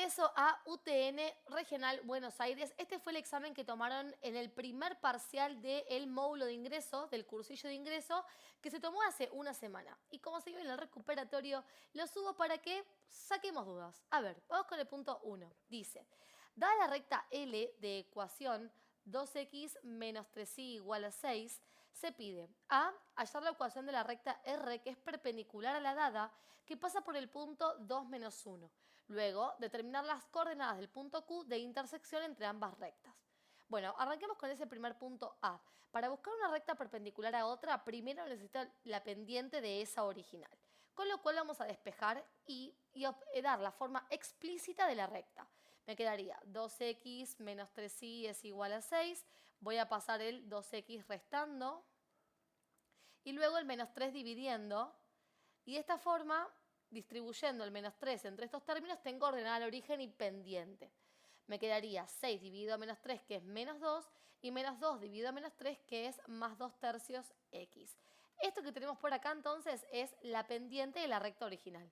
Ingreso a UTN Regional Buenos Aires. Este fue el examen que tomaron en el primer parcial del módulo de ingreso, del cursillo de ingreso, que se tomó hace una semana. Y como se vio en el recuperatorio, lo subo para que saquemos dudas. A ver, vamos con el punto 1. Dice, dada la recta L de ecuación 2x menos 3y igual a 6, se pide a. Hallar la ecuación de la recta R que es perpendicular a la dada, que pasa por el punto 2 menos 1. Luego, determinar las coordenadas del punto Q de intersección entre ambas rectas. Bueno, arranquemos con ese primer punto A. Para buscar una recta perpendicular a otra, primero necesito la pendiente de esa original. Con lo cual vamos a despejar y dar la forma explícita de la recta. Me quedaría 2x menos 3y es igual a 6. Voy a pasar el 2x restando. Y luego el menos 3 dividiendo. Y de esta forma, distribuyendo el menos 3 entre estos términos, tengo ordenada el origen y pendiente. Me quedaría 6 dividido a menos 3, que es menos 2, y menos 2 dividido a menos 3, que es más 2 tercios x. Esto que tenemos por acá entonces es la pendiente de la recta original.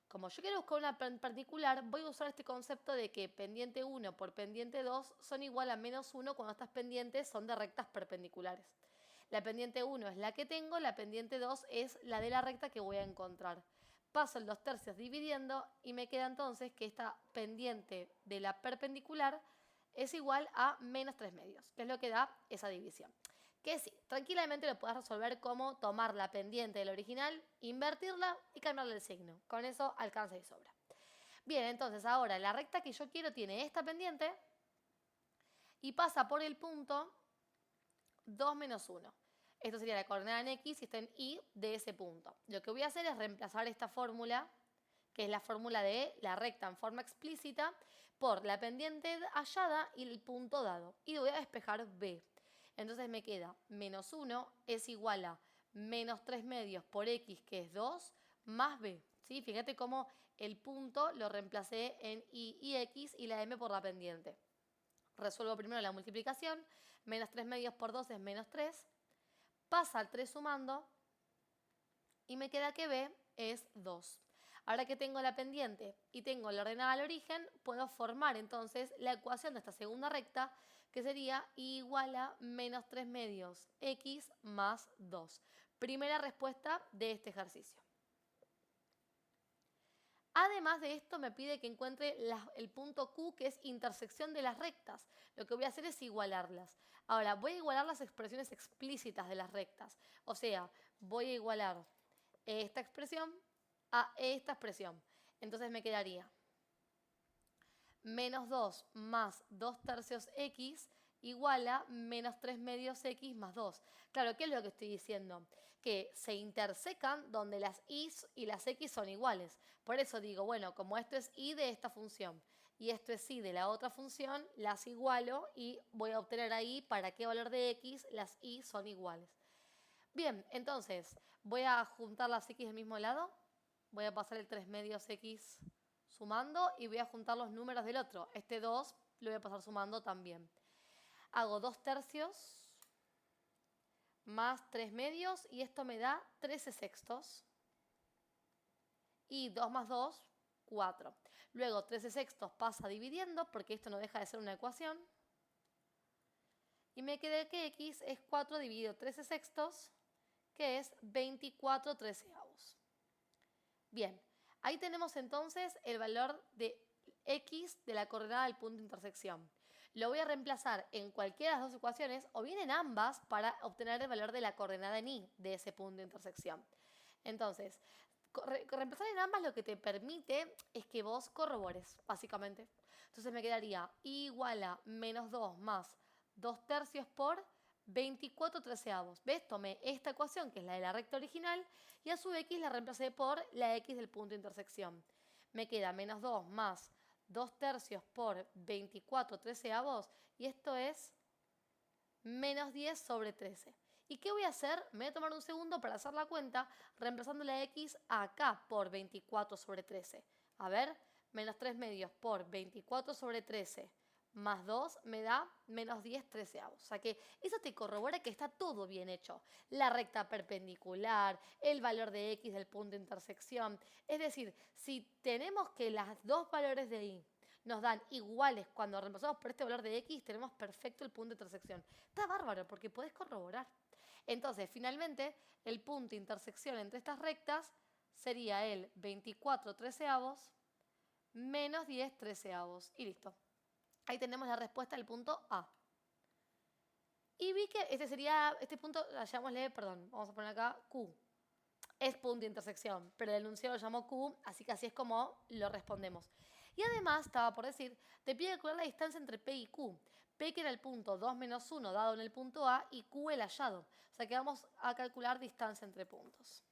Como yo quiero buscar una perpendicular, voy a usar este concepto de que pendiente 1 por pendiente 2 son igual a menos 1 cuando estas pendientes son de rectas perpendiculares. La pendiente 1 es la que tengo, la pendiente 2 es la de la recta que voy a encontrar. Paso el 2 tercios dividiendo y me queda entonces que esta pendiente de la perpendicular es igual a menos 3 medios, que es lo que da esa división. Que sí, tranquilamente lo puedes resolver como tomar la pendiente del original, invertirla y cambiarle el signo. Con eso alcanza y sobra. Bien, entonces ahora la recta que yo quiero tiene esta pendiente y pasa por el punto 2 menos 1. Esto sería la coordenada en x y está en y de ese punto. Lo que voy a hacer es reemplazar esta fórmula, que es la fórmula de la recta en forma explícita, por la pendiente hallada y el punto dado. Y voy a despejar b. Entonces me queda menos 1 es igual a menos 3 medios por x, que es 2, más b. ¿Sí? Fíjate cómo el punto lo reemplacé en y x y la m por la pendiente. Resuelvo primero la multiplicación. Menos 3 medios por 2 es menos 3. Pasa al 3 sumando y me queda que b es 2. Ahora que tengo la pendiente y tengo la ordenada al origen, puedo formar entonces la ecuación de esta segunda recta, que sería y igual a menos 3 medios x más 2. Primera respuesta de este ejercicio. Además de esto, me pide que encuentre el punto Q, que es intersección de las rectas. Lo que voy a hacer es igualarlas. Ahora, voy a igualar las expresiones explícitas de las rectas. O sea, voy a igualar esta expresión a esta expresión. Entonces me quedaría menos 2 más 2 tercios x igual a menos 3 medios x más 2. Claro, ¿qué es lo que estoy diciendo? Que se intersecan donde las y y las x son iguales. Por eso digo, bueno, como esto es y de esta función y esto es y de la otra función, las igualo y voy a obtener ahí para qué valor de x las y son iguales. Bien, entonces voy a juntar las x del mismo lado. Voy a pasar el 3 medios x sumando y voy a juntar los números del otro. Este 2 lo voy a pasar sumando también. Hago 2 tercios más 3 medios y esto me da 13 sextos. Y 2 más 2, 4. Luego 13 sextos pasa dividiendo porque esto no deja de ser una ecuación. Y me queda que x es 4 dividido 13 sextos, que es 24 treceavos. Bien, ahí tenemos entonces el valor de x de la coordenada del punto de intersección. Lo voy a reemplazar en cualquiera de las dos ecuaciones o bien en ambas para obtener el valor de la coordenada en y de ese punto de intersección. Entonces, reemplazar en ambas lo que te permite es que vos corrobores, básicamente. Entonces me quedaría y igual a menos 2 más 2 tercios por 24 treceavos. ¿Ves? Tomé esta ecuación, que es la de la recta original, y a su x la reemplacé por la x del punto de intersección. Me queda menos 2 más 2 tercios por 24 treceavos, y esto es menos 10 sobre 13. ¿Y qué voy a hacer? Me voy a tomar un segundo para hacer la cuenta, reemplazando la x acá por 24 sobre 13. A ver, menos 3 medios por 24 sobre 13 más 2 me da menos 10 treceavos. O sea que eso te corrobora que está todo bien hecho. La recta perpendicular, el valor de x del punto de intersección. Es decir, si tenemos que los dos valores de y nos dan iguales cuando reemplazamos por este valor de x, tenemos perfecto el punto de intersección. Está bárbaro porque podés corroborar. Entonces, finalmente, el punto de intersección entre estas rectas sería el 24/13 menos 10/13. Y listo. Ahí tenemos la respuesta del punto A. Y vi que este punto, llamémosle, perdón, vamos a poner acá Q. Es punto de intersección, pero el enunciado lo llamó Q, así que así es como lo respondemos. Y además, estaba por decir, te pide calcular la distancia entre P y Q. P que era el punto 2 menos 1 dado en el punto A y Q el hallado. O sea que vamos a calcular distancia entre puntos.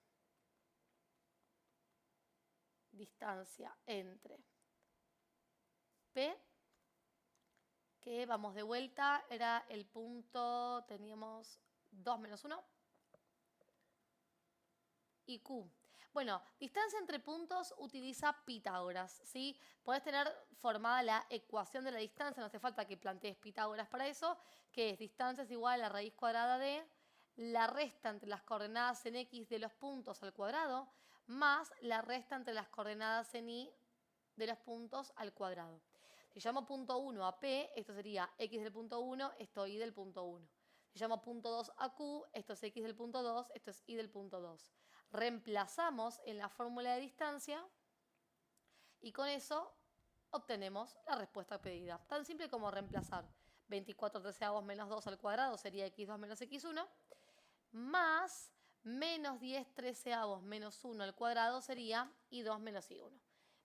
Distancia entre P, que vamos de vuelta, era el punto, teníamos 2 menos 1, y Q. Bueno, distancia entre puntos utiliza Pitágoras, ¿sí? Podés tener formada la ecuación de la distancia, no hace falta que plantees Pitágoras para eso, que es distancia es igual a la raíz cuadrada de la resta entre las coordenadas en X de los puntos al cuadrado, más la resta entre las coordenadas en Y de los puntos al cuadrado. Si llamo punto 1 a P, esto sería X del punto 1, esto Y del punto 1. Si llamo punto 2 a Q, esto es X del punto 2, esto es Y del punto 2. Reemplazamos en la fórmula de distancia y con eso obtenemos la respuesta pedida. Tan simple como reemplazar 24/13 menos 2 al cuadrado sería x2 menos x1, más menos 10/13 menos 1 al cuadrado sería y2 menos y1.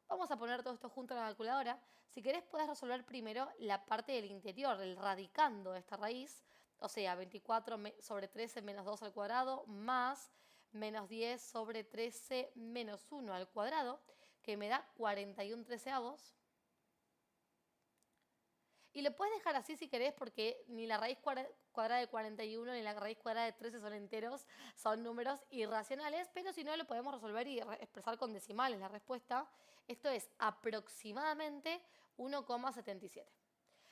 Vamos a poner todo esto junto en la calculadora. Si querés, puedes resolver primero la parte del interior, el radicando de esta raíz, o sea, 24/13 menos 2 al cuadrado más menos 10/13 menos 1 al cuadrado, que me da 41/13. Y lo puedes dejar así si querés, porque ni la raíz cuadrada de 41 ni la raíz cuadrada de 13 son enteros, son números irracionales, pero si no lo podemos resolver y expresar con decimales la respuesta. Esto es aproximadamente 1,77.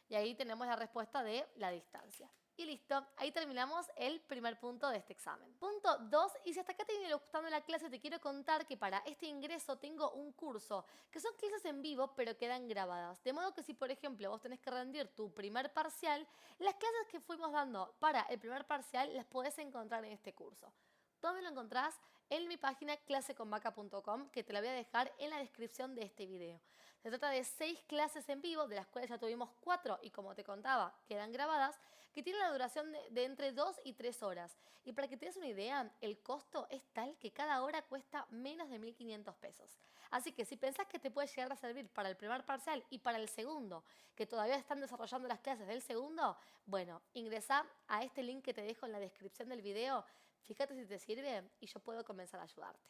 Y ahí tenemos la respuesta de la distancia. Y listo, ahí terminamos el primer punto de este examen. Punto 2, y si hasta acá te viene gustando la clase, te quiero contar que para este ingreso tengo un curso, que son clases en vivo, pero quedan grabadas. De modo que si, por ejemplo, vos tenés que rendir tu primer parcial, las clases que fuimos dando para el primer parcial las podés encontrar en este curso. ¿Dónde lo encontrás? En mi página claseconvaca.com, que te la voy a dejar en la descripción de este video. Se trata de 6 clases en vivo, de las cuales ya tuvimos 4 y como te contaba, quedan grabadas, que tienen la duración de entre 2 y 3 horas. Y para que te des una idea, el costo es tal que cada hora cuesta menos de 1.500 pesos. Así que si pensás que te puede llegar a servir para el primer parcial y para el segundo, que todavía están desarrollando las clases del segundo, bueno, ingresá a este link que te dejo en la descripción del video. Fíjate si te sirve y yo puedo comenzar a ayudarte.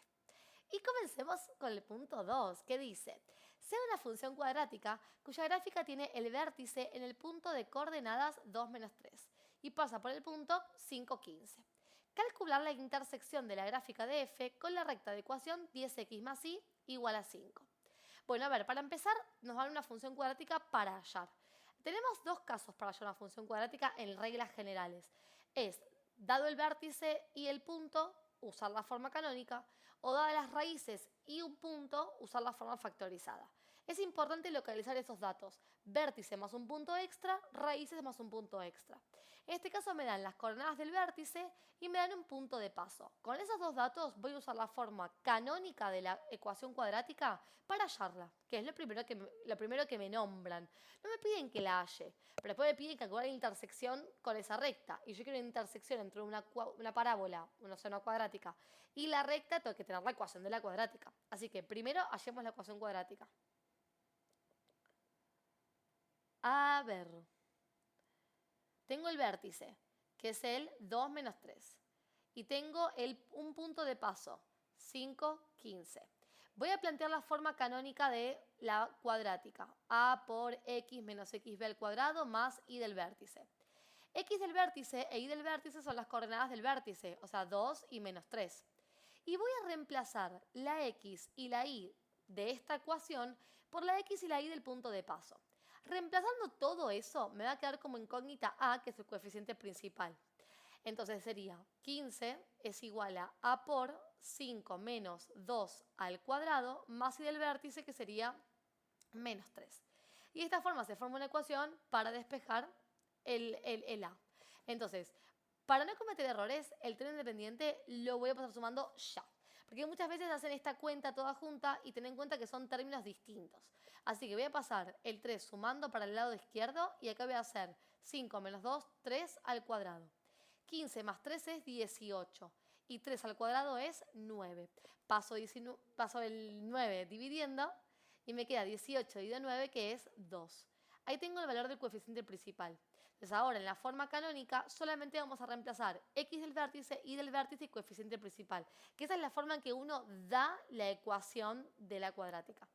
Y comencemos con el punto 2, que dice, sea una función cuadrática cuya gráfica tiene el vértice en el punto de coordenadas 2 menos 3 y pasa por el punto 5, 15. Calcular la intersección de la gráfica de f con la recta de ecuación 10x más y igual a 5. Bueno, a ver, para empezar nos dan una función cuadrática para hallar. Tenemos dos casos para hallar una función cuadrática en reglas generales. Es, dado el vértice y el punto, usar la forma canónica, o dadas las raíces y un punto, usar la forma factorizada. Es importante localizar esos datos. Vértice más un punto extra, raíces más un punto extra. En este caso me dan las coordenadas del vértice y me dan un punto de paso. Con esos dos datos voy a usar la forma canónica de la ecuación cuadrática para hallarla, que es lo primero que me nombran. No me piden que la halle, pero después me piden calcular la intersección con esa recta. Y yo quiero una intersección entre una parábola, una zona cuadrática, y la recta, tengo que tener la ecuación de la cuadrática. Así que primero hallemos la ecuación cuadrática. A ver, tengo el vértice, que es el 2 menos 3. Y tengo un punto de paso, 5, 15. Voy a plantear la forma canónica de la cuadrática. A por x menos xb al cuadrado más y del vértice. X del vértice e y del vértice son las coordenadas del vértice, o sea, 2 y menos 3. Y voy a reemplazar la x y la y de esta ecuación por la x y la y del punto de paso. Reemplazando todo eso, me va a quedar como incógnita a, que es el coeficiente principal. Entonces sería 15 es igual a por 5 menos 2 al cuadrado más y del vértice, que sería menos 3. Y de esta forma se forma una ecuación para despejar el A. Entonces, para no cometer errores, el término independiente lo voy a pasar sumando ya. Porque muchas veces hacen esta cuenta toda junta y ten en cuenta que son términos distintos. Así que voy a pasar el 3 sumando para el lado izquierdo y acá voy a hacer 5 menos 2, 3 al cuadrado. 15 más 3 es 18 y 3 al cuadrado es 9. Paso el 9 dividiendo y me queda 18 dividido 9 que es 2. Ahí tengo el valor del coeficiente principal. Entonces ahora en la forma canónica solamente vamos a reemplazar x del vértice, y del vértice y coeficiente principal, que esa es la forma en que uno da la ecuación de la cuadrática.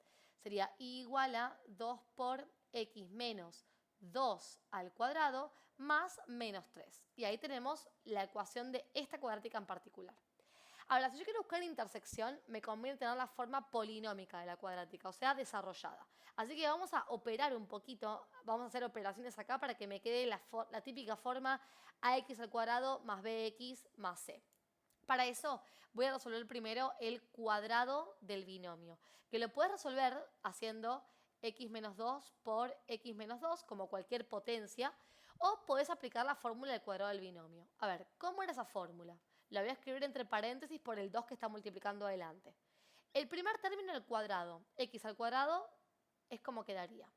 Sería y igual a 2 por x menos 2 al cuadrado más menos 3. Y ahí tenemos la ecuación de esta cuadrática en particular. Ahora, si yo quiero buscar intersección, me conviene tener la forma polinómica de la cuadrática, o sea, desarrollada. Así que vamos a operar un poquito, vamos a hacer operaciones acá para que me quede la típica forma ax al cuadrado más bx más c. Para eso voy a resolver primero el cuadrado del binomio, que lo puedes resolver haciendo x menos 2 por x menos 2, como cualquier potencia, o podés aplicar la fórmula del cuadrado del binomio. A ver, ¿cómo era esa fórmula? La voy a escribir entre paréntesis por el 2 que está multiplicando adelante. El primer término del cuadrado, x al cuadrado, es como quedaría.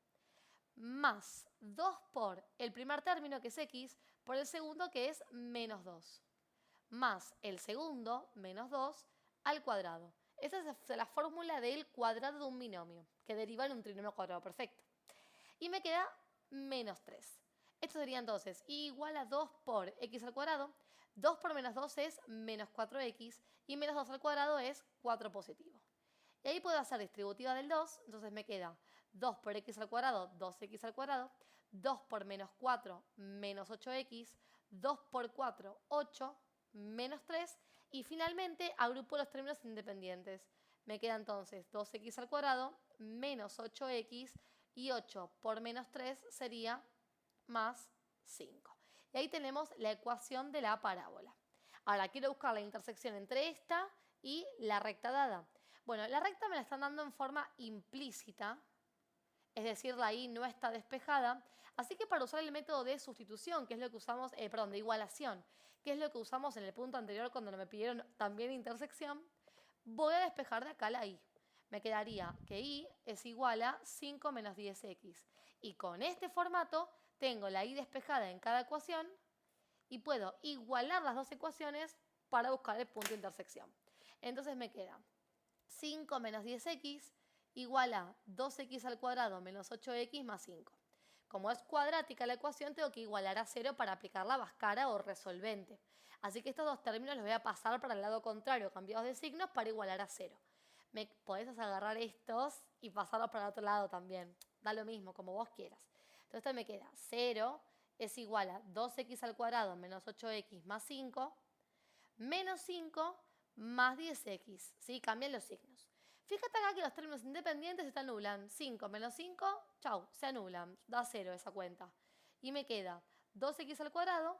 Más 2 por el primer término, que es x, por el segundo, que es menos 2. Más el segundo, menos 2, al cuadrado. Esa es la fórmula del cuadrado de un binomio, que deriva en un trinomio cuadrado perfecto. Y me queda menos 3. Esto sería entonces igual a 2 por x al cuadrado. 2 por menos 2 es menos 4x y menos 2 al cuadrado es 4 positivo. Y ahí puedo hacer distributiva del 2, entonces me queda 2 por x al cuadrado, 2x al cuadrado, 2 por menos 4, menos 8x, 2 por 4, 8, menos 3, y finalmente agrupo los términos independientes. Me queda entonces 2x al cuadrado, menos 8x, y 8 por menos 3 sería más 5. Y ahí tenemos la ecuación de la parábola. Ahora quiero buscar la intersección entre esta y la recta dada. Bueno, la recta me la están dando en forma implícita, es decir, la y no está despejada. Así que para usar el método de sustitución, que es lo que usamos, de igualación, que es lo que usamos en el punto anterior cuando me pidieron también intersección, voy a despejar de acá la y. Me quedaría que y es igual a 5 menos 10x. Y con este formato tengo la y despejada en cada ecuación y puedo igualar las dos ecuaciones para buscar el punto de intersección. Entonces me queda 5 menos 10x igual a 2x al cuadrado menos 8x más 5. Como es cuadrática la ecuación, tengo que igualar a 0 para aplicar la bhaskara o resolvente. Así que estos dos términos los voy a pasar para el lado contrario, cambiados de signos, para igualar a 0. Podés agarrar estos y pasarlos para el otro lado también. Da lo mismo, como vos quieras. Entonces esto me queda 0 es igual a 2x al cuadrado menos 8x más 5, menos 5 más 10x. ¿Sí? Cambian los signos. Fíjate acá que los términos independientes se anulan. 5 menos 5, chau, se anulan. Da 0 esa cuenta. Y me queda 2x al cuadrado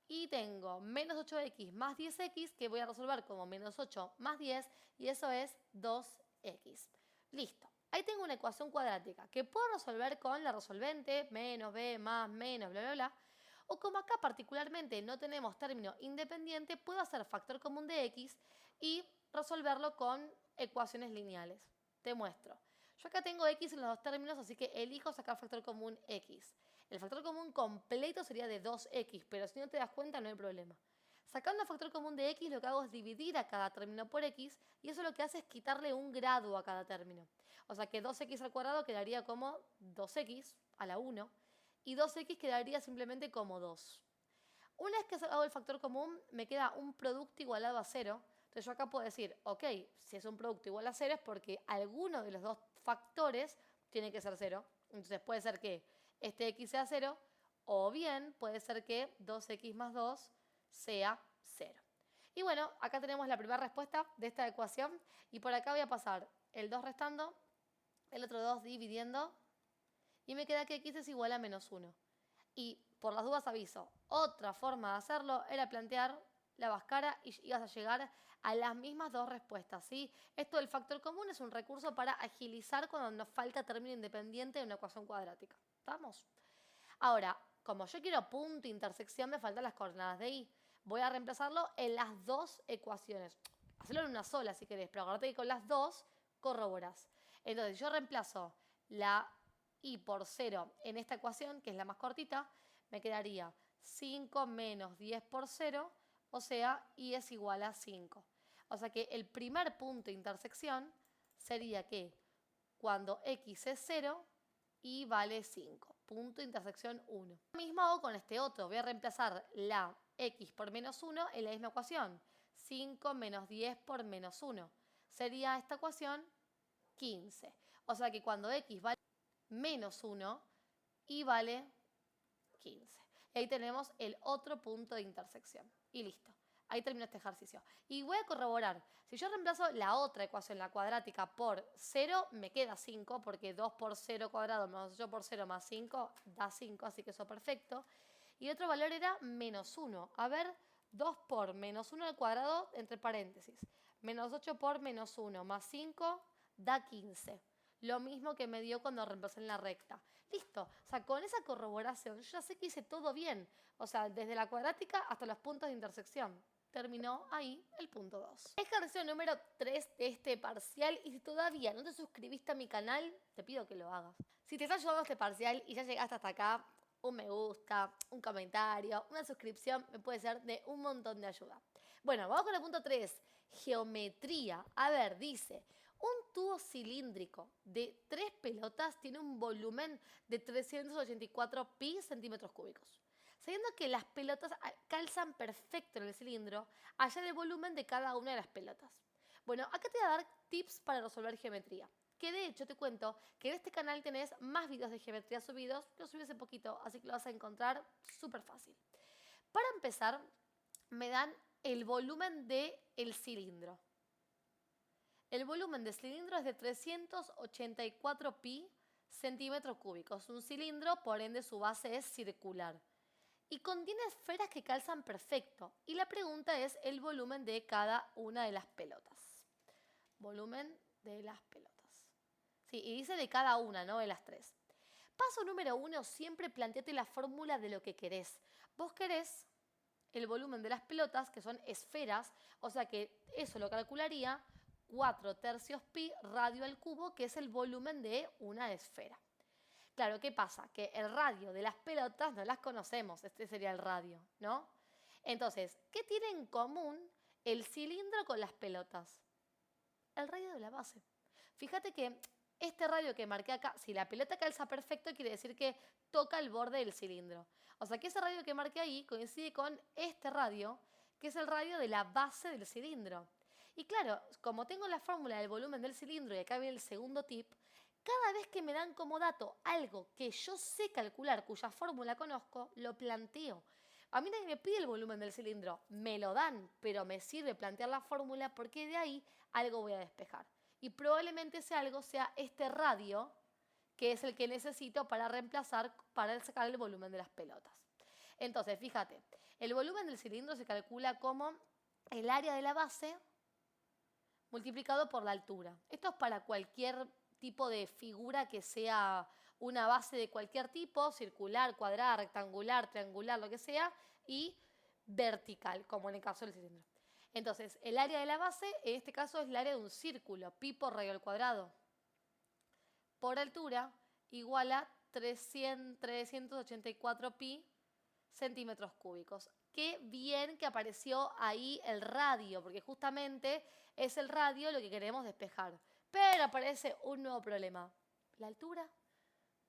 y tengo menos 8x más 10x que voy a resolver como menos 8 más 10 y eso es 2x. Listo. Ahí tengo una ecuación cuadrática que puedo resolver con la resolvente, menos b más menos bla bla bla. O como acá particularmente no tenemos término independiente, puedo hacer factor común de x y resolverlo con ecuaciones lineales. Te muestro. Yo acá tengo x en los dos términos, así que elijo sacar factor común x. El factor común completo sería de 2x, pero si no te das cuenta no hay problema. Sacando el factor común de x, lo que hago es dividir a cada término por x, y eso lo que hace es quitarle un grado a cada término. O sea que 2x al cuadrado quedaría como 2x a la 1, y 2x quedaría simplemente como 2. Una vez que hago el factor común, me queda un producto igualado a 0. Entonces yo acá puedo decir, ok, si es un producto igual a 0 es porque alguno de los dos factores tiene que ser 0. Entonces puede ser que este x sea 0, o bien puede ser que 2x más 2 sea 0. Y bueno, acá tenemos la primera respuesta de esta ecuación. Y por acá voy a pasar el 2 restando, el otro 2 dividiendo, y me queda que x es igual a menos 1. Y por las dudas aviso, otra forma de hacerlo era plantear la vascara y ibas a llegar a las mismas dos respuestas, ¿sí? Esto del factor común es un recurso para agilizar cuando nos falta término independiente de una ecuación cuadrática. ¿Estamos? Ahora, como yo quiero punto intersección, me faltan las coordenadas de y. Voy a reemplazarlo en las dos ecuaciones. Hacerlo en una sola si querés, pero acordate que con las dos corroborás. Entonces, yo reemplazo la y por 0 en esta ecuación, que es la más cortita, me quedaría 5 menos 10 por 0, o sea, y es igual a 5. O sea que el primer punto de intersección sería que cuando x es 0, y vale 5. Punto de intersección 1. Lo mismo hago con este otro. Voy a reemplazar la x por menos 1 en la misma ecuación. 5 menos 10 por menos 1. Sería esta ecuación 15. O sea que cuando x vale menos 1, y vale 15. Y ahí tenemos el otro punto de intersección. Y listo. Ahí termino este ejercicio. Y voy a corroborar. Si yo reemplazo la otra ecuación, la cuadrática, por 0, me queda 5, porque 2 por 0 cuadrado menos 8 por 0 más 5 da 5, así que eso es perfecto. Y el otro valor era menos 1. A ver, 2 por menos 1 al cuadrado, entre paréntesis. Menos 8 por menos 1 más 5 da 15. Lo mismo que me dio cuando reemplacé en la recta. Listo. O sea, con esa corroboración yo ya sé que hice todo bien. O sea, desde la cuadrática hasta los puntos de intersección. Terminó ahí el punto 2. Ejercicio número 3 de este parcial. Y si todavía no te suscribiste a mi canal, te pido que lo hagas. Si te está ayudando este parcial y ya llegaste hasta acá, un me gusta, un comentario, una suscripción me puede ser de un montón de ayuda. Bueno, vamos con el punto 3. Geometría. A ver, dice, un tubo cilíndrico de 3 pelotas tiene un volumen de 384 pi centímetros cúbicos. Sabiendo que las pelotas calzan perfecto en el cilindro, hallar el volumen de cada una de las pelotas. Bueno, acá te voy a dar tips para resolver geometría. Que de hecho te cuento que en este canal tenés más videos de geometría subidos. Los subí hace poquito, así que lo vas a encontrar súper fácil. Para empezar, me dan el volumen del cilindro. El volumen del cilindro es de 384 pi centímetros cúbicos. Un cilindro, por ende, su base es circular. Y contiene esferas que calzan perfecto. Y la pregunta es el volumen de cada una de las pelotas. Volumen de las pelotas. Sí, y dice de cada una, no de las 3. Paso número 1, siempre planteate la fórmula de lo que querés. Vos querés el volumen de las pelotas, que son esferas, o sea que eso lo calcularía 4 tercios pi radio al cubo, que es el volumen de una esfera. Claro, ¿qué pasa? Que el radio de las pelotas no las conocemos, este sería el radio, ¿no? Entonces, ¿qué tiene en común el cilindro con las pelotas? El radio de la base. Fíjate que este radio que marqué acá, si la pelota calza perfecto, quiere decir que toca el borde del cilindro. O sea que ese radio que marqué ahí coincide con este radio, que es el radio de la base del cilindro. Y claro, como tengo la fórmula del volumen del cilindro y acá viene el segundo tip, cada vez que me dan como dato algo que yo sé calcular, cuya fórmula conozco, lo planteo. A mí nadie me pide el volumen del cilindro, me lo dan, pero me sirve plantear la fórmula porque de ahí algo voy a despejar. Y probablemente ese algo sea este radio, que es el que necesito para reemplazar, para sacar el volumen de las pelotas. Entonces, fíjate, el volumen del cilindro se calcula como el área de la base multiplicado por la altura. Esto es para cualquier tipo de figura que sea una base de cualquier tipo, circular, cuadrada, rectangular, triangular, lo que sea, y vertical, como en el caso del cilindro. Entonces, el área de la base, en este caso, es el área de un círculo, pi por radio al cuadrado, por altura, igual a 384 pi centímetros cúbicos. Qué bien que apareció ahí el radio, porque justamente es el radio lo que queremos despejar. Pero aparece un nuevo problema. ¿La altura?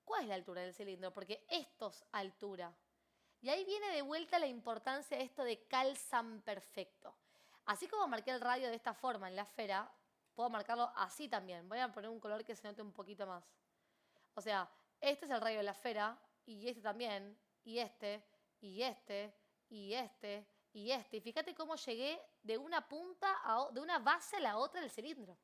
¿Cuál es la altura del cilindro? Porque esto es altura. Y ahí viene de vuelta la importancia de esto de calzan perfecto. Así como marqué el radio de esta forma en la esfera, puedo marcarlo así también. Voy a poner un color que se note un poquito más. O sea, este es el radio de la esfera, y este también, y este, y este, y este, y este. Y fíjate cómo llegué de una punta, de una base a la otra del cilindro.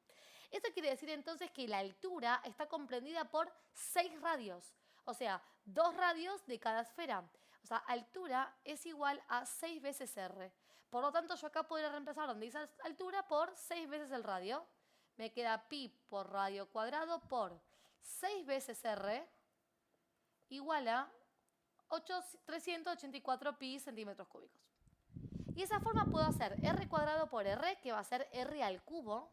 Esto quiere decir entonces que la altura está comprendida por 6 radios. O sea, 2 radios de cada esfera. O sea, altura es igual a 6 veces R. Por lo tanto, yo acá podría reemplazar donde dice altura por 6 veces el radio. Me queda pi por radio cuadrado por 6 veces r igual a 384 pi centímetros cúbicos. Y de esa forma puedo hacer r cuadrado por r, que va a ser r al cubo,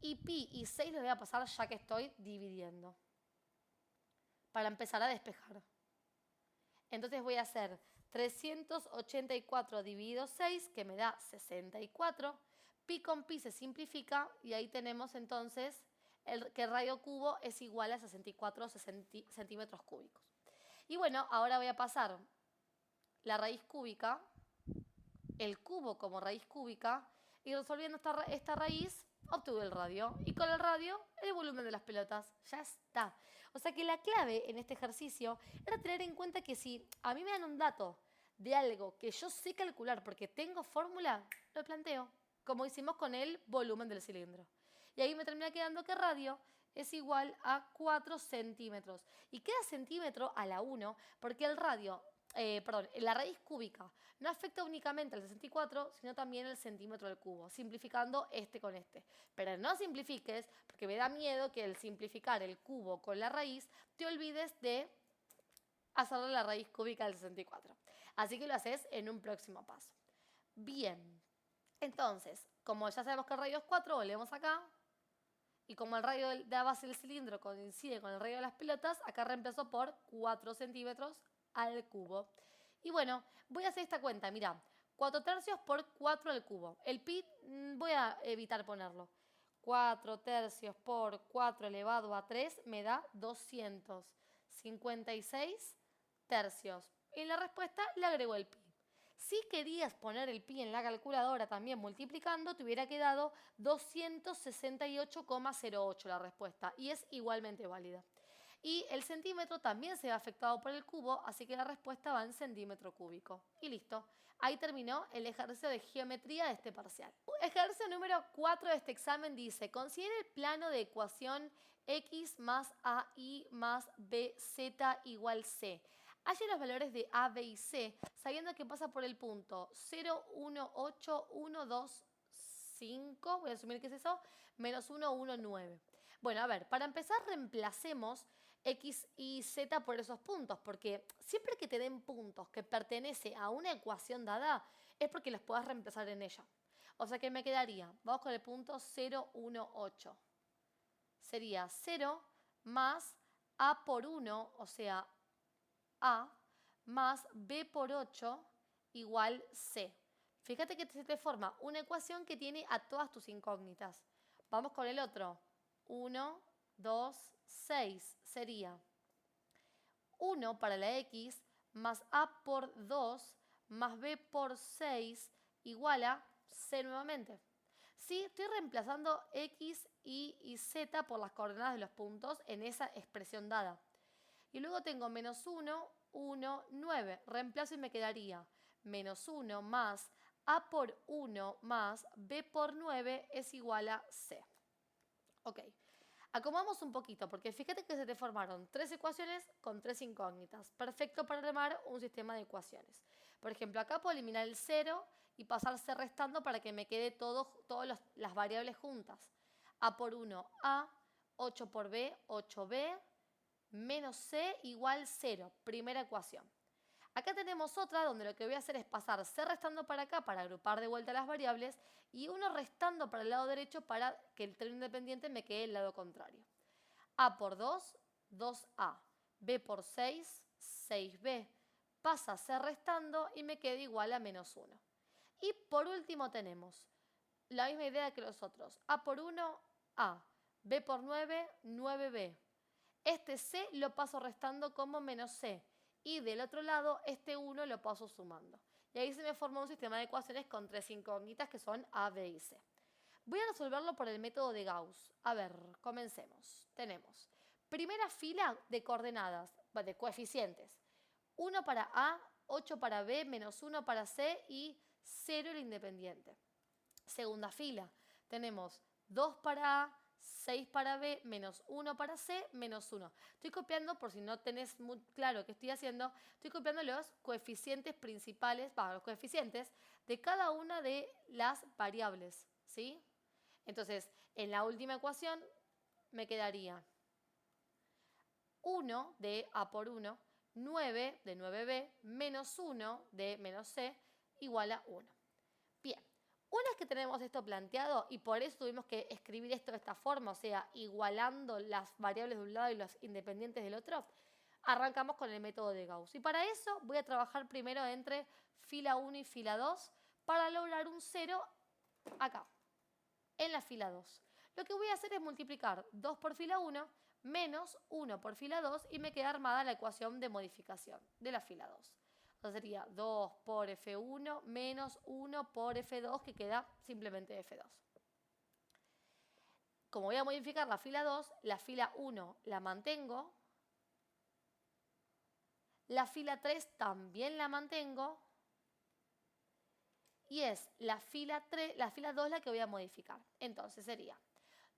y pi y 6 lo voy a pasar ya que estoy dividiendo, para empezar a despejar. Entonces voy a hacer 384 dividido 6, que me da 64. Pi con pi se simplifica y ahí tenemos entonces que el radio cubo es igual a 64 centímetros cúbicos. Y bueno, ahora voy a pasar la raíz cúbica, el cubo como raíz cúbica, y resolviendo esta raíz obtuve el radio. Y con el radio, el volumen de las pelotas. Ya está. O sea que la clave en este ejercicio era tener en cuenta que si a mí me dan un dato de algo que yo sé calcular porque tengo fórmula, lo planteo, como hicimos con el volumen del cilindro. Y ahí me termina quedando que radio es igual a 4 centímetros. Y queda centímetro a la 1 porque el radio, la raíz cúbica no afecta únicamente al 64, sino también el centímetro al cubo, simplificando este con este. Pero no simplifiques, porque me da miedo que al simplificar el cubo con la raíz, te olvides de hacerle la raíz cúbica del 64. Así que lo haces en un próximo paso. Bien, entonces, como ya sabemos que el radio es 4, volvemos acá. Y como el radio de la base del cilindro coincide con el radio de las pelotas, acá reemplazo por 4 centímetros al cubo. Y bueno, voy a hacer esta cuenta, mirá, 4 tercios por 4 al cubo. El pi voy a evitar ponerlo. 4 tercios por 4 elevado a 3 me da 256 tercios. Y en la respuesta le agrego el pi. Si querías poner el pi en la calculadora también multiplicando, te hubiera quedado 268,08 la respuesta. Y es igualmente válida. Y el centímetro también se ve afectado por el cubo, así que la respuesta va en centímetro cúbico. Y listo. Ahí terminó el ejercicio de geometría de este parcial. Ejercicio número 4 de este examen dice: considere el plano de ecuación x más AI más bz igual c. Halle los valores de A, B y C, sabiendo que pasa por el punto 0, 1, 8, 1, 2, 5, voy a asumir que es eso, menos 1, 1, 9. Bueno, a ver, para empezar reemplacemos x y z por esos puntos, porque siempre que te den puntos que pertenece a una ecuación dada, es porque los puedas reemplazar en ella. O sea que me quedaría, vamos con el punto 0, 1, 8. Sería 0 más a por 1, o sea, a más b por 8 igual c. Fíjate que se te forma una ecuación que tiene a todas tus incógnitas. Vamos con el otro. 1, 2, 6 sería 1 para la x más a por 2 más b por 6 igual a c nuevamente. Sí, estoy reemplazando x, y z por las coordenadas de los puntos en esa expresión dada. Y luego tengo menos 1, 1, 9. Reemplazo y me quedaría menos 1 más a por 1 más b por 9 es igual a c. Ok, acomodamos un poquito porque fíjate que se te formaron 3 ecuaciones con 3 incógnitas. Perfecto para armar un sistema de ecuaciones. Por ejemplo, acá puedo eliminar el 0 y pasar c restando para que me quede todas las variables juntas. A por 1, a, 8 por b, 8b, menos c igual 0, primera ecuación. Acá tenemos otra donde lo que voy a hacer es pasar c restando para acá para agrupar de vuelta las variables y 1 restando para el lado derecho para que el término independiente me quede el lado contrario. A por 2, 2a. B por 6, 6b. Pasa c restando y me queda igual a menos 1. Y por último tenemos la misma idea que los otros. A por 1, a. B por 9, 9b. Este c lo paso restando como menos c. Y del otro lado, este 1 lo paso sumando. Y ahí se me forma un sistema de ecuaciones con 3 incógnitas que son A, B y C. Voy a resolverlo por el método de Gauss. A ver, comencemos. Tenemos primera fila de coordenadas, de coeficientes. 1 para A, 8 para B, menos 1 para C y 0 el independiente. Segunda fila, tenemos 2 para A, 6 para B, menos 1 para C, menos 1. Estoy copiando, por si no tenés muy claro qué estoy haciendo, estoy copiando los coeficientes principales, los coeficientes de cada una de las variables, ¿sí? Entonces, en la última ecuación me quedaría 1 de A por 1, 9 de 9B, menos 1 de menos C, igual a 1. Bien, una vez que tenemos esto planteado, y por eso tuvimos que escribir esto de esta forma, o sea, igualando las variables de un lado y los independientes del otro, arrancamos con el método de Gauss. Y para eso voy a trabajar primero entre fila 1 y fila 2 para lograr un 0 acá, en la fila 2. Lo que voy a hacer es multiplicar 2 por fila 1 menos 1 por fila 2 y me queda armada la ecuación de modificación de la fila 2. Entonces sería 2 por F1 menos 1 por F2, que queda simplemente F2. Como voy a modificar la fila 1 la mantengo, la fila 3 también la mantengo, y es la fila 2 la que voy a modificar. Entonces sería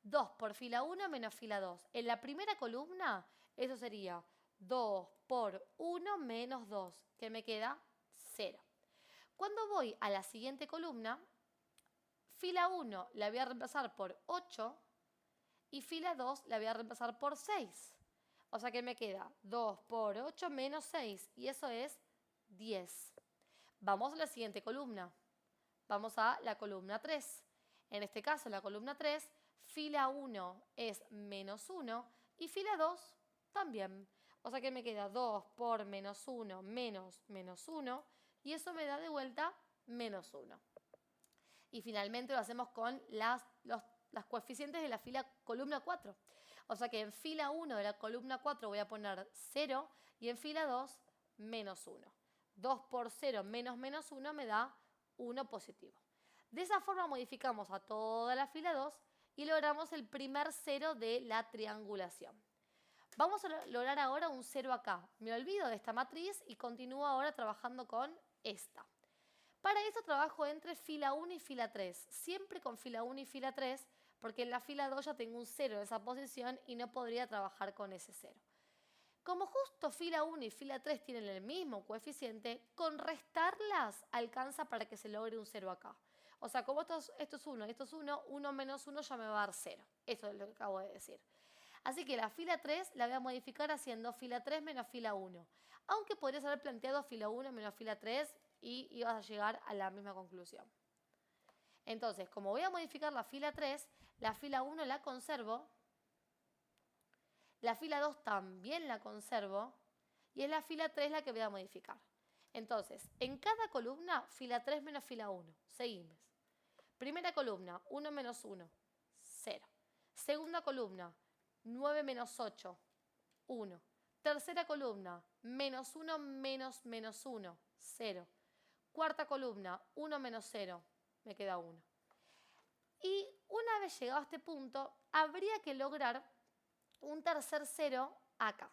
2 por fila 1 menos fila 2. En la primera columna, eso sería 2 por 1 menos 2, que me queda 0. Cuando voy a la siguiente columna, fila 1 la voy a reemplazar por 8 y fila 2 la voy a reemplazar por 6. O sea que me queda 2 por 8 menos 6, y eso es 10. Vamos a la siguiente columna. Vamos a la columna 3. En este caso, la columna 3, fila 1 es menos 1 y fila 2 también. O sea que me queda 2 por menos 1 menos menos 1, y eso me da de vuelta menos 1. Y finalmente lo hacemos con las coeficientes de la columna 4. O sea que en fila 1 de la columna 4 voy a poner 0 y en fila 2 menos 1. 2 por 0 menos menos 1 me da 1 positivo. De esa forma modificamos a toda la fila 2 y logramos el primer 0 de la triangulación. Vamos a lograr ahora un 0 acá. Me olvido de esta matriz y continúo ahora trabajando con esta. Para eso trabajo entre fila 1 y fila 3, siempre con fila 1 y fila 3, porque en la fila 2 ya tengo un 0 en esa posición y no podría trabajar con ese 0. Como justo fila 1 y fila 3 tienen el mismo coeficiente, con restarlas alcanza para que se logre un 0 acá. O sea, como esto es 1 y esto es 1, 1 menos 1 ya me va a dar 0. Eso es lo que acabo de decir. Así que la fila 3 la voy a modificar haciendo fila 3 menos fila 1. Aunque podrías haber planteado fila 1 menos fila 3 y ibas a llegar a la misma conclusión. Entonces, como voy a modificar la fila 3, la fila 1 la conservo, la fila 2 también la conservo, y es la fila 3 la que voy a modificar. Entonces, en cada columna, fila 3 menos fila 1. Seguimos. Primera columna, 1 menos 1, 0. Segunda columna, 9 menos 8, 1. Tercera columna, menos 1 menos menos 1, 0. Cuarta columna, 1 menos 0, me queda 1. Y una vez llegado a este punto, habría que lograr un tercer 0 acá.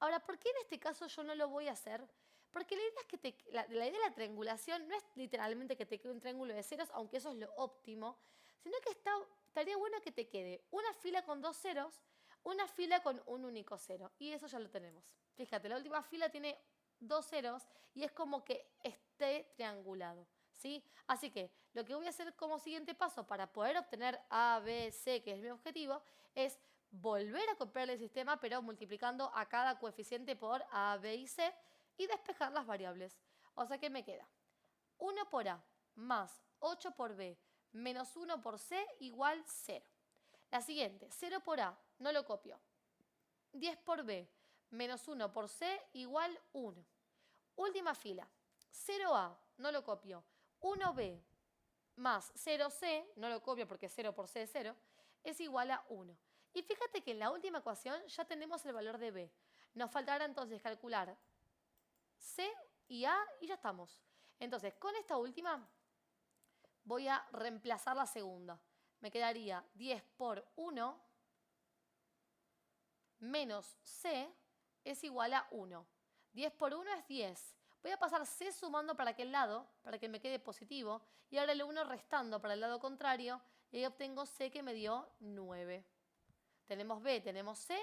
Ahora, ¿por qué en este caso yo no lo voy a hacer? Porque la idea es que la idea de la triangulación no es literalmente que te quede un triángulo de ceros, aunque eso es lo óptimo, sino que estaría bueno que te quede una fila con 2 ceros, una fila con un único 0. Y eso ya lo tenemos. Fíjate, la última fila tiene 2 ceros y es como que esté triangulado, ¿sí? Así que lo que voy a hacer como siguiente paso para poder obtener A, B, C, que es mi objetivo, es volver a copiar el sistema, pero multiplicando a cada coeficiente por A, B y C y despejar las variables. O sea que me queda 1 por A más 8 por B menos 1 por C igual 0. La siguiente, 0 por A, no lo copio. 10 por B menos 1 por C igual 1. Última fila, 0A, no lo copio. 1B más 0C, no lo copio porque 0 por C es 0, es igual a 1. Y fíjate que en la última ecuación ya tenemos el valor de B. Nos faltará entonces calcular C y A y ya estamos. Entonces, con esta última voy a reemplazar la segunda. Me quedaría 10 por 1 menos C es igual a 1. 10 por 1 es 10. Voy a pasar C sumando para aquel lado, para que me quede positivo, y ahora el 1 restando para el lado contrario, y ahí obtengo C que me dio 9. tenemos B, tenemos C,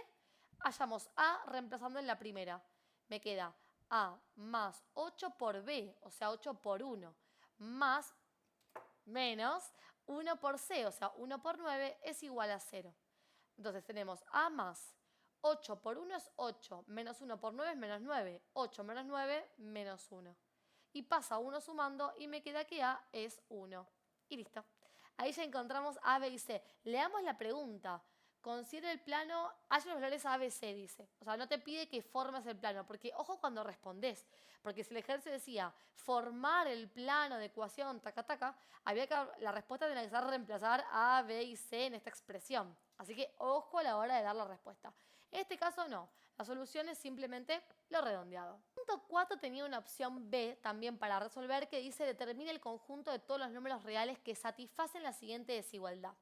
hallamos A reemplazando en la primera. Me queda A más 8 por B, o sea, 8 por 1, más menos 1 por C, o sea, 1 por 9 es igual a 0. Entonces tenemos A más 8 por 1 es 8, menos 1 por 9 es menos 9, 8 menos 9 menos 1. Y pasa 1 sumando y me queda que A es 1. Y listo. Ahí ya encontramos A, B y C. Leamos la pregunta. Considera el plano, haya los valores A, B, C, dice. O sea, no te pide que formes el plano, porque ojo cuando respondes. Porque si el ejercicio decía formar el plano de ecuación, taca, taca, la respuesta tenía que ser reemplazar A, B y C en esta expresión. Así que ojo a la hora de dar la respuesta. En este caso no. La solución es simplemente lo redondeado. Punto 4 tenía una opción B también para resolver que dice determine el conjunto de todos los números reales que satisfacen la siguiente desigualdad.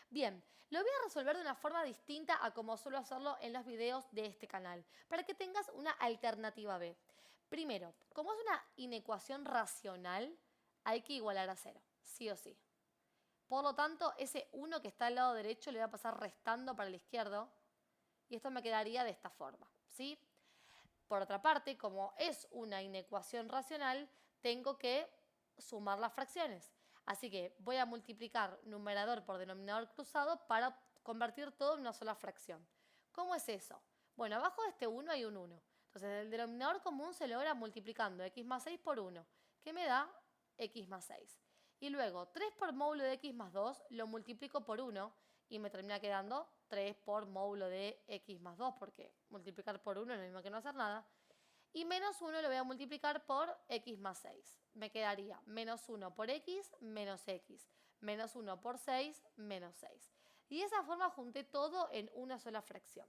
Bien, lo voy a resolver de una forma distinta a como suelo hacerlo en los videos de este canal, para que tengas una alternativa B. Primero, como es una inecuación racional, hay que igualar a 0, sí o sí. Por lo tanto, ese 1 que está al lado derecho le voy a pasar restando para el izquierdo y esto me quedaría de esta forma, ¿sí? Por otra parte, como es una inecuación racional, tengo que sumar las fracciones. Así que voy a multiplicar numerador por denominador cruzado para convertir todo en una sola fracción. ¿Cómo es eso? Bueno, abajo de este 1 hay un 1. Entonces, el denominador común se logra multiplicando x más 6 por 1, que me da x más 6. Y luego, 3 por módulo de x más 2 lo multiplico por 1 y me termina quedando 3 por módulo de x más 2, porque multiplicar por 1 es lo mismo que no hacer nada. Y menos 1 lo voy a multiplicar por x más 6. Me quedaría menos 1 por x menos x. Menos 1 por 6 menos 6. Y de esa forma junté todo en una sola fracción.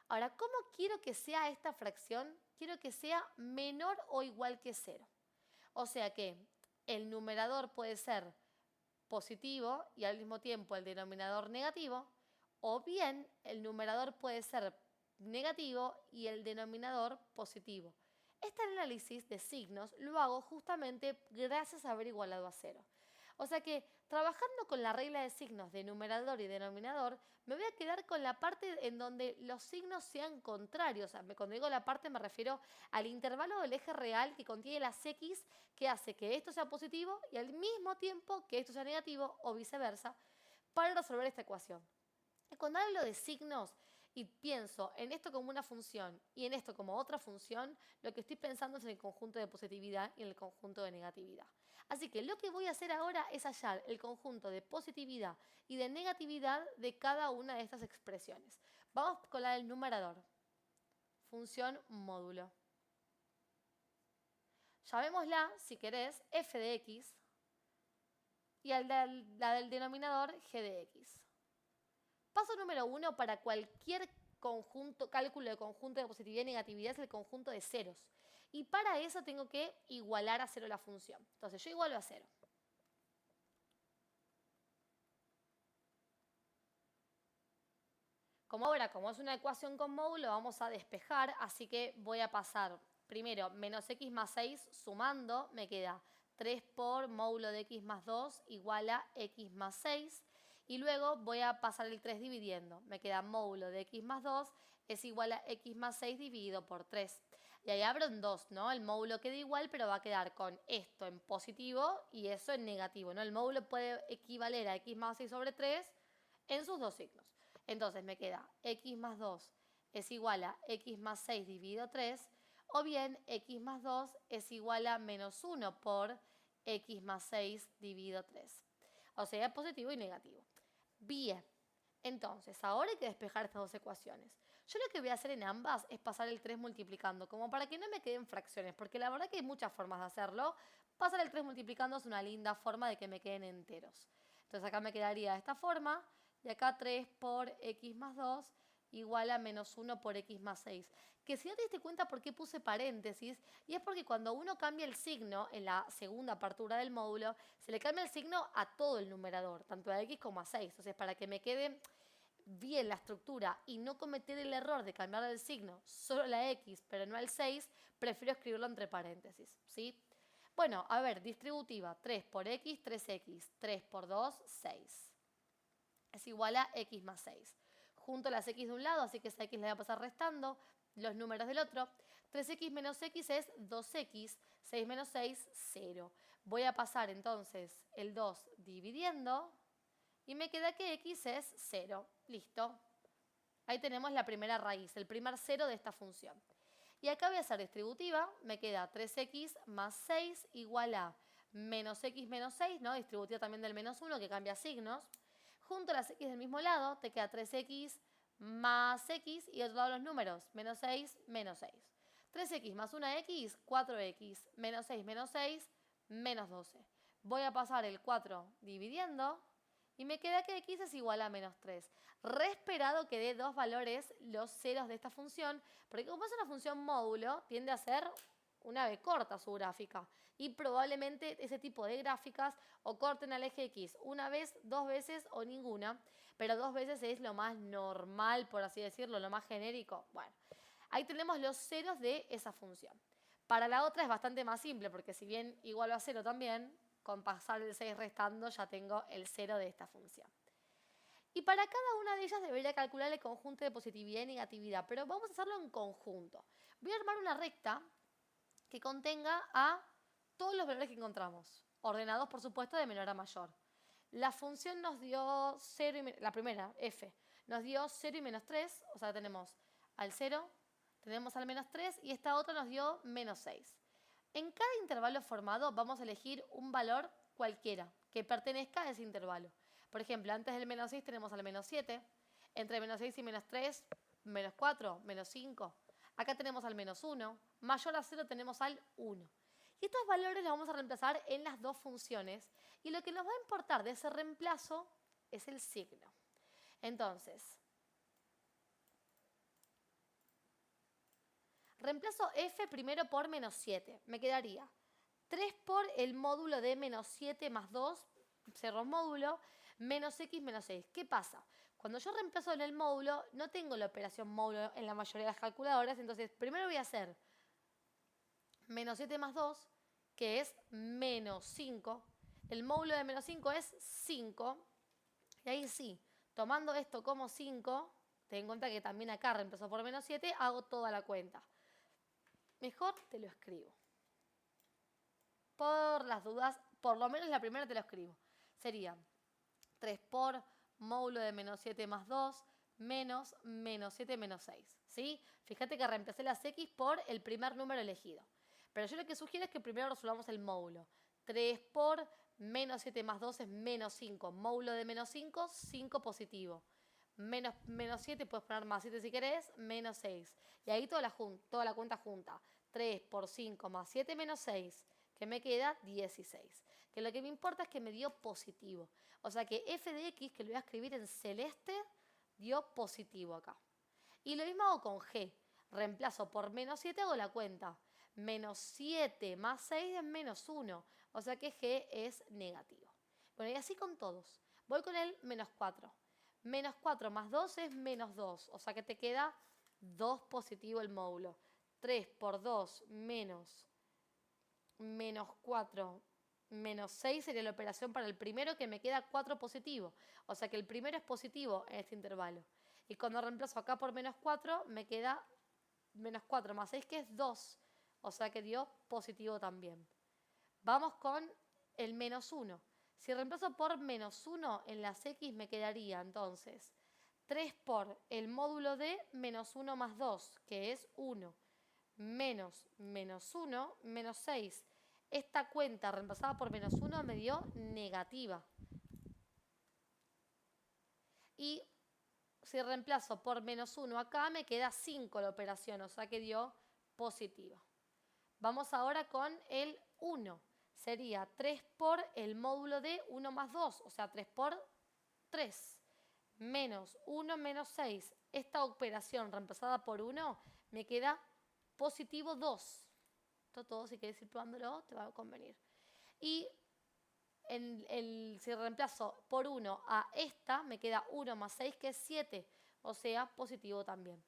Ahora, ¿cómo quiero que sea esta fracción? Quiero que sea menor o igual que 0. O sea que el numerador puede ser positivo y al mismo tiempo el denominador negativo, o bien el numerador puede ser negativo y el denominador positivo. Este análisis de signos lo hago justamente gracias a haber igualado a 0. O sea que trabajando con la regla de signos de numerador y denominador, me voy a quedar con la parte en donde los signos sean contrarios. O sea, cuando digo la parte me refiero al intervalo del eje real que contiene las x, que hace que esto sea positivo y al mismo tiempo que esto sea negativo o viceversa, para resolver esta ecuación. Y cuando hablo de signos y pienso en esto como una función y en esto como otra función, lo que estoy pensando es en el conjunto de positividad y en el conjunto de negatividad. Así que lo que voy a hacer ahora es hallar el conjunto de positividad y de negatividad de cada una de estas expresiones. Vamos con la del numerador. Función módulo. Llamémosla, si querés, f de x y la del denominador g de x. Paso número 1 para cualquier cálculo de conjunto de positividad y negatividad es el conjunto de ceros. Y para eso tengo que igualar a 0 la función. Entonces yo igualo a 0. Como es una ecuación con módulo, vamos a despejar, así que voy a pasar primero menos x más 6 sumando, me queda 3 por módulo de x más 2 igual a x más 6. Y luego voy a pasar el 3 dividiendo. Me queda módulo de x más 2 es igual a x más 6 dividido por 3. Y ahí abro en 2, ¿no? El módulo queda igual, pero va a quedar con esto en positivo y eso en negativo, ¿no? El módulo puede equivaler a x más 6 sobre 3 en sus dos signos. Entonces me queda x más 2 es igual a x más 6 dividido 3, o bien x más 2 es igual a menos 1 por x más 6 dividido 3. O sea, positivo y negativo. Bien, entonces ahora hay que despejar estas dos ecuaciones. Yo lo que voy a hacer en ambas es pasar el 3 multiplicando, como para que no me queden fracciones, porque la verdad que hay muchas formas de hacerlo. Pasar el 3 multiplicando es una linda forma de que me queden enteros. Entonces acá me quedaría de esta forma, y acá 3 por x más 2 igual a menos 1 por x más 6. Que si no te diste cuenta por qué puse paréntesis, y es porque cuando uno cambia el signo en la segunda apertura del módulo, se le cambia el signo a todo el numerador, tanto a x como a 6. Entonces, para que me quede bien la estructura y no cometer el error de cambiar el signo solo a la x, pero no al 6, prefiero escribirlo entre paréntesis, ¿sí? Bueno, a ver, distributiva, 3 por x, 3x, 3 por 2, 6. Es igual a x más 6. junto las x de un lado, así que esa x la voy a pasar restando los números del otro. 3x menos x es 2x, 6 menos 6, 0. Voy a pasar entonces el 2 dividiendo y me queda que x es 0. Listo. Ahí tenemos la primera raíz, el primer cero de esta función. Y acá voy a hacer distributiva, me queda 3x más 6 igual a menos x menos 6, ¿no? Distributiva también del menos 1 que cambia signos. Junto a las x del mismo lado te queda 3x más x y otro lado los números, menos 6, menos 6. 3x más 1x, 4x, menos 6, menos 12. Voy a pasar el 4 dividiendo y me queda que x es igual a menos 3. Re esperado que dé dos valores los ceros de esta función, porque como es una función módulo, tiende a ser una B corta su gráfica. Y probablemente ese tipo de gráficas o corten al eje X una vez, dos veces o ninguna, pero dos veces es lo más normal, por así decirlo, lo más genérico. Bueno, ahí tenemos los ceros de esa función. Para la otra es bastante más simple, porque si bien igual a 0 también, con pasar el 6 restando ya tengo el 0 de esta función. Y para cada una de ellas debería calcular el conjunto de positividad y negatividad, pero vamos a hacerlo en conjunto. Voy a armar una recta que contenga a todos los valores que encontramos, ordenados por supuesto de menor a mayor. La función nos dio 0 y la primera, f, nos dio 0 y menos 3, o sea tenemos al 0, tenemos al menos 3 y esta otra nos dio menos 6. En cada intervalo formado vamos a elegir un valor cualquiera que pertenezca a ese intervalo. Por ejemplo, antes del menos 6 tenemos al menos 7, entre menos 6 y menos 3, menos 4, menos 5. Acá tenemos al menos 1, mayor a 0 tenemos al 1. Y estos valores los vamos a reemplazar en las dos funciones y lo que nos va a importar de ese reemplazo es el signo. Entonces, reemplazo f primero por menos 7. Me quedaría 3 por el módulo de menos 7 más 2, cerro módulo, menos x menos 6. ¿Qué pasa? Cuando yo reemplazo en el módulo, no tengo la operación módulo en la mayoría de las calculadoras, entonces primero voy a hacer menos 7 más 2, que es menos 5. El módulo de menos 5 es 5. Y ahí sí, tomando esto como 5, ten en cuenta que también acá reemplazo por menos 7, hago toda la cuenta. Mejor te lo escribo. Por las dudas, por lo menos la primera te lo escribo. Sería 3 por módulo de menos 7 más 2 menos menos 7 menos 6. ¿Sí? Fíjate que reemplacé las x por el primer número elegido. Pero yo lo que sugiero es que primero resolvamos el módulo. 3 por menos 7 más 2 es menos 5. Módulo de menos 5, 5 positivo. Menos 7, puedes poner más 7 si querés, menos 6. Y ahí toda la cuenta junta. 3 por 5 más 7 menos 6, que me queda 16. Que lo que me importa es que me dio positivo. O sea que f de x, que lo voy a escribir en celeste, dio positivo acá. Y lo mismo hago con g. Reemplazo por menos 7, hago la cuenta. Menos 7 más 6 es menos 1. O sea que g es negativo. Bueno, y así con todos. Voy con el menos 4. Menos 4 más 2 es menos 2. O sea que te queda 2 positivo el módulo. 3 por 2 menos 4 menos 6 sería la operación para el primero, que me queda 4 positivo. O sea que el primero es positivo en este intervalo. Y cuando reemplazo acá por menos 4, me queda menos 4 más 6, que es 2. O sea que dio positivo también. Vamos con el menos 1. Si reemplazo por menos 1 en las x, me quedaría entonces 3 por el módulo de menos 1 más 2, que es 1, menos 1, menos 6. Esta cuenta reemplazada por menos 1 me dio negativa. Y si reemplazo por menos 1 acá, me queda 5 la operación, o sea que dio positiva. Vamos ahora con el 1. Sería 3 por el módulo de 1 más 2, o sea 3 por 3, menos 1 menos 6. Esta operación reemplazada por 1 me queda positivo 2. Esto todo, si quieres ir probándolo, te va a convenir. Y si reemplazo por 1 a esta, me queda 1 más 6, que es 7, o sea positivo también.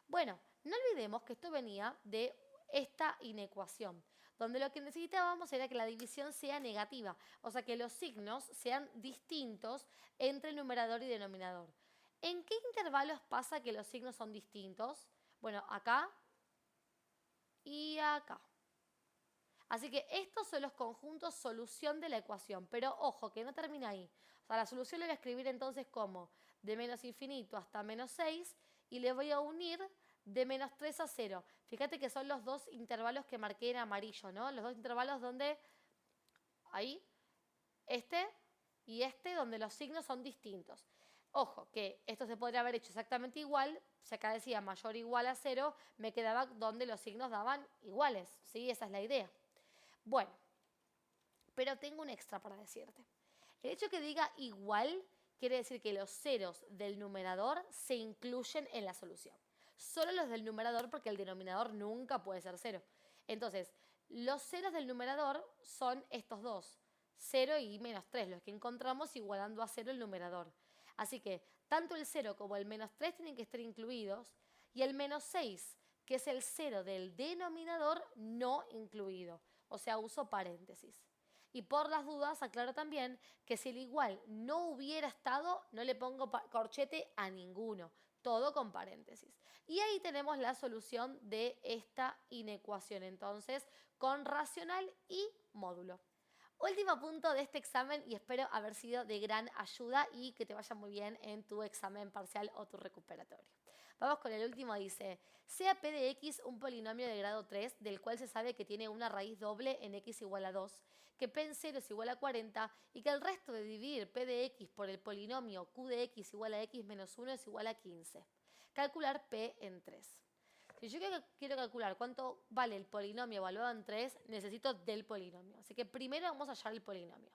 Bueno, no olvidemos que esto venía de esta inecuación, donde lo que necesitábamos era que la división sea negativa, o sea que los signos sean distintos entre el numerador y denominador. ¿En qué intervalos pasa que los signos son distintos? Bueno, acá y acá. Así que estos son los conjuntos solución de la ecuación, pero ojo, que no termina ahí. O sea, la solución la voy a escribir entonces como de menos infinito hasta menos 6 y le voy a unir de menos 3 a 0. Fíjate que son los dos intervalos que marqué en amarillo, ¿no? Los dos intervalos donde, ahí, este y este, donde los signos son distintos. Ojo, que esto se podría haber hecho exactamente igual, si acá decía mayor o igual a 0, me quedaba donde los signos daban iguales, ¿sí? Esa es la idea. Bueno, pero tengo un extra para decirte. El hecho que diga igual quiere decir que los ceros del numerador se incluyen en la solución. Solo los del numerador porque el denominador nunca puede ser 0. Entonces, los ceros del numerador son estos dos, 0 y menos 3, los que encontramos igualando a 0 el numerador. Así que tanto el 0 como el menos 3 tienen que estar incluidos y el menos 6, que es el 0 del denominador, no incluido. O sea, uso paréntesis. Y por las dudas, aclaro también que si el igual no hubiera estado, no le pongo corchete a ninguno. Todo con paréntesis. Y ahí tenemos la solución de esta inecuación, entonces, con racional y módulo. Último punto de este examen y espero haber sido de gran ayuda y que te vaya muy bien en tu examen parcial o tu recuperatorio. Vamos con el último, dice, sea p de x un polinomio de grado 3 del cual se sabe que tiene una raíz doble en x igual a 2, que p en 0 es igual a 40 y que el resto de dividir p de x por el polinomio q de x igual a x menos 1 es igual a 15. Calcular p en 3. Si yo quiero calcular cuánto vale el polinomio evaluado en 3, necesito del polinomio. Así que primero vamos a hallar el polinomio.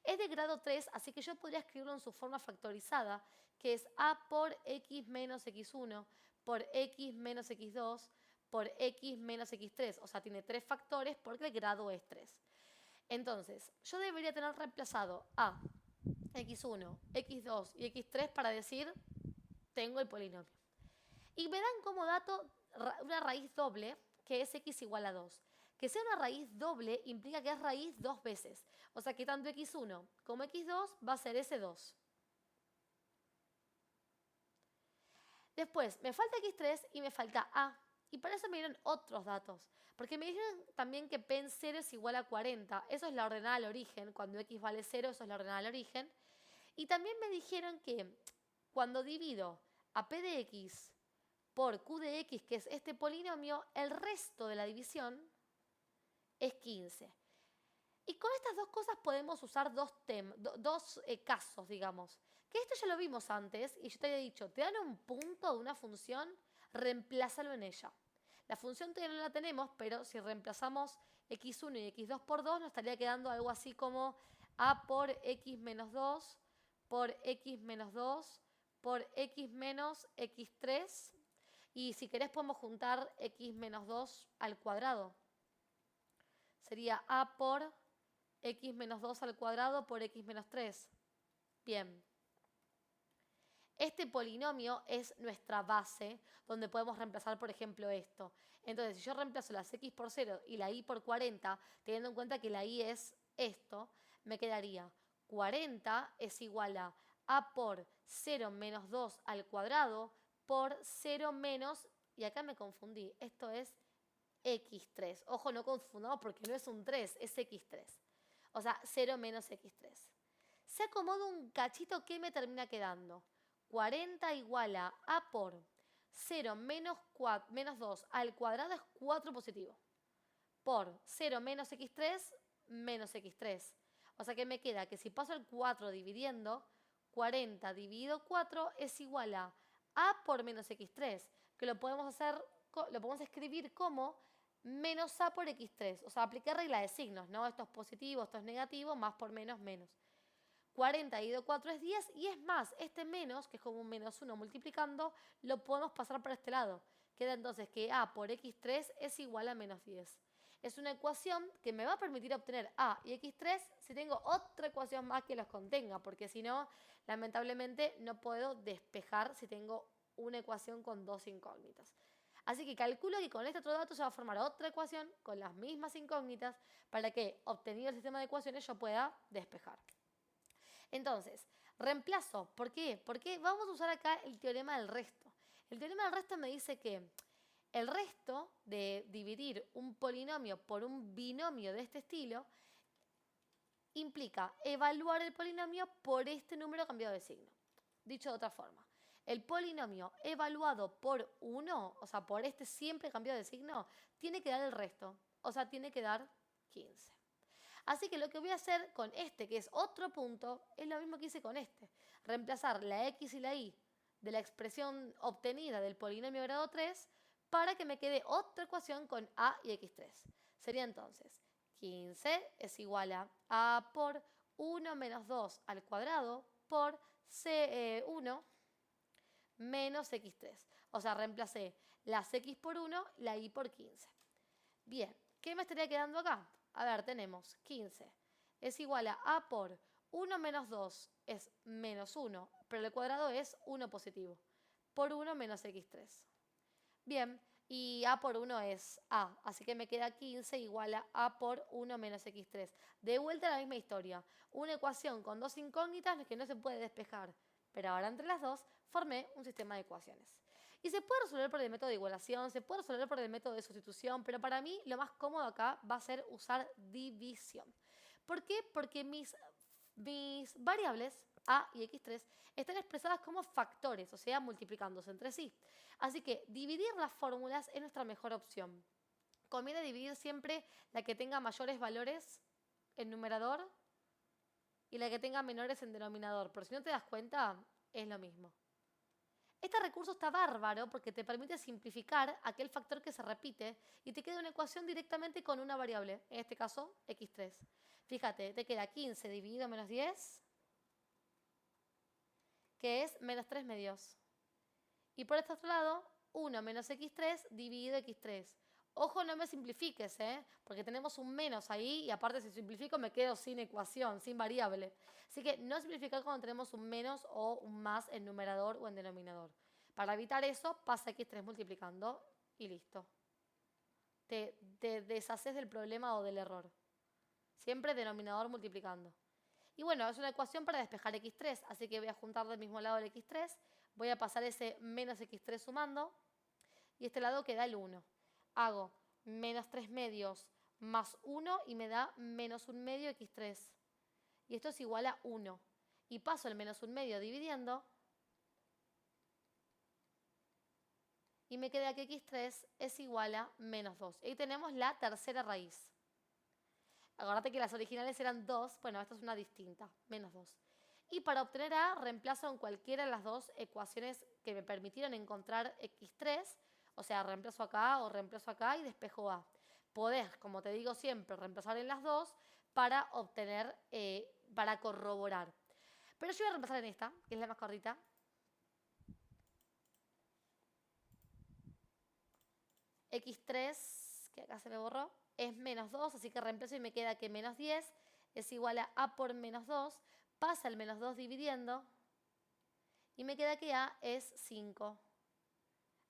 Es de grado 3, así que yo podría escribirlo en su forma factorizada, que es a por x menos x1 por x menos x2 por x menos x3. O sea, tiene 3 factores porque el grado es 3. Entonces, yo debería tener reemplazado a x1, x2 y x3 para decir, tengo el polinomio. Y me dan como dato una raíz doble, que es x igual a 2. Que sea una raíz doble implica que es raíz dos veces. O sea que tanto x1 como x2 va a ser ese 2. Después, me falta x3 y me falta a. Y para eso me dieron otros datos. Porque me dijeron también que p en 0 es igual a 40. Eso es la ordenada al origen. Cuando x vale 0, eso es la ordenada al origen. Y también me dijeron que cuando divido a p de x por q de x, que es este polinomio, el resto de la división es 15. Y con estas dos cosas podemos usar dos casos, digamos. Que esto ya lo vimos antes y yo te había dicho, te dan un punto de una función, reemplázalo en ella. La función todavía no la tenemos, pero si reemplazamos x1 y x2 por 2, nos estaría quedando algo así como a por x menos 2 por x menos 2 por x menos x3. Y si querés podemos juntar x menos 2 al cuadrado. Sería a por x menos 2 al cuadrado por x menos 3. Bien. Este polinomio es nuestra base, donde podemos reemplazar, por ejemplo, esto. Entonces, si yo reemplazo las x por 0 y la y por 40, teniendo en cuenta que la y es esto, me quedaría 40 es igual a por 0 menos 2 al cuadrado por 0 menos, y acá me confundí, esto es x3. Ojo, no confundamos porque no es un 3, es x3. O sea, 0 menos x3. Se acomoda un cachito que me termina quedando. 40 igual a por 0 menos 2 al cuadrado es 4 positivo. Por 0 menos x3 menos x3. O sea que me queda que si paso el 4 dividiendo, 40 dividido 4 es igual a por menos x3. Que lo podemos escribir como menos a por x3. O sea, apliqué regla de signos, ¿no? Esto es positivo, esto es negativo, más por menos, menos. 40 dividido 4 es 10 y es más, este menos, que es como un menos 1 multiplicando, lo podemos pasar para este lado. Queda entonces que a por x3 es igual a menos 10. Es una ecuación que me va a permitir obtener a y x3 si tengo otra ecuación más que los contenga, porque si no, lamentablemente no puedo despejar si tengo una ecuación con dos incógnitas. Así que calculo que con este otro dato se va a formar otra ecuación con las mismas incógnitas para que, obtenido el sistema de ecuaciones, yo pueda despejar. Entonces, Reemplazo. ¿Por qué? Porque vamos a usar acá el teorema del resto. El teorema del resto me dice que el resto de dividir un polinomio por un binomio de este estilo implica evaluar el polinomio por este número cambiado de signo. Dicho de otra forma, el polinomio evaluado por 1, o sea, por este siempre cambiado de signo, tiene que dar el resto, o sea, tiene que dar 15. Así que lo que voy a hacer con este, que es otro punto, es lo mismo que hice con este. Reemplazar la x y la y de la expresión obtenida del polinomio grado 3 para que me quede otra ecuación con a y x3. Sería entonces 15 es igual a por 1 menos 2 al cuadrado por C1 menos x3. O sea, reemplacé las x por 1, la y por 15. Bien, ¿qué me estaría quedando acá? A ver, tenemos 15 es igual a por 1 menos 2 es menos 1, pero el cuadrado es 1 positivo, por 1 menos x3. Bien, y a por 1 es a, así que me queda 15 igual a por 1 menos x3. De vuelta a la misma historia, una ecuación con dos incógnitas que no se puede despejar, pero ahora entre las dos formé un sistema de ecuaciones. Y se puede resolver por el método de igualación, se puede resolver por el método de sustitución, pero para mí lo más cómodo acá va a ser usar división. ¿Por qué? Porque mis variables a y x3 están expresadas como factores, o sea, multiplicándose entre sí. Así que dividir las fórmulas es nuestra mejor opción. Conviene dividir siempre la que tenga mayores valores en numerador y la que tenga menores en denominador, pero si no te das cuenta, es lo mismo. Este recurso está bárbaro porque te permite simplificar aquel factor que se repite y te queda una ecuación directamente con una variable, en este caso x3. Fíjate, te queda 15 dividido menos 10, que es menos 3 medios. Y por este otro lado, 1 menos x3 dividido x3. Ojo, no me simplifiques, porque tenemos un menos ahí y aparte si simplifico me quedo sin ecuación, sin variable. Así que no simplificar cuando tenemos un menos o un más en numerador o en denominador. Para evitar eso, pasa x3 multiplicando y listo. Te deshaces del problema o del error. Siempre denominador multiplicando. Y bueno, es una ecuación para despejar x3, así que voy a juntar del mismo lado el x3, voy a pasar ese menos x3 sumando, y este lado queda el 1. Hago menos 3 medios más 1 y me da menos 1 medio x3. Y esto es igual a 1. Y paso el menos 1 medio dividiendo, y me queda que x3 es igual a menos 2. Y ahí tenemos la tercera raíz. Acuérdate que las originales eran 2, bueno, esta es una distinta, menos 2. Y para obtener a, reemplazo en cualquiera de las dos ecuaciones que me permitieron encontrar x3, o sea, reemplazo acá y despejo a. Podés, como te digo siempre, reemplazar en las dos para obtener, para corroborar. Pero yo voy a reemplazar en esta, que es la más cortita. x3, que acá se me borró, es menos 2, así que reemplazo y me queda que menos 10 es igual a por menos 2, pasa el menos 2 dividiendo y me queda que a es 5.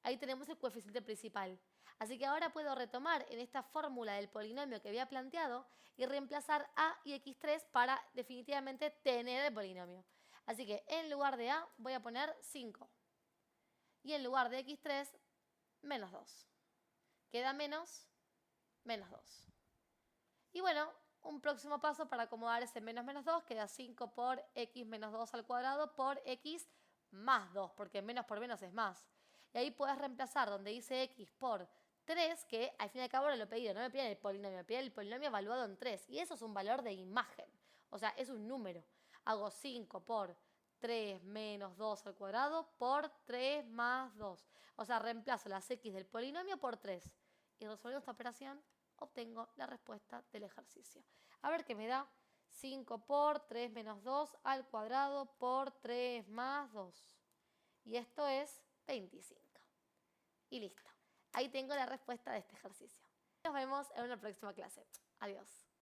Ahí tenemos el coeficiente principal. Así que ahora puedo retomar en esta fórmula del polinomio que había planteado y reemplazar a y x3 para definitivamente tener el polinomio. Así que en lugar de a voy a poner 5 y en lugar de x3 menos 2. Queda menos 2. Y bueno, un próximo paso para acomodar ese menos 2 queda 5 por x menos 2 al cuadrado por x más 2, porque menos por menos es más. Y ahí puedes reemplazar donde dice x por 3, que al fin y al cabo no lo he pedido, no me piden el polinomio, me piden el polinomio evaluado en 3. Y eso es un valor de imagen, o sea, es un número. Hago 5 por 3 menos 2 al cuadrado por 3 más 2. O sea, reemplazo las x del polinomio por 3. Y resolviendo esta operación, obtengo la respuesta del ejercicio. A ver qué me da. 5 por 3 menos 2 al cuadrado por 3 más 2. Y esto es 25. Y listo. Ahí tengo la respuesta de este ejercicio. Nos vemos en una próxima clase. Adiós.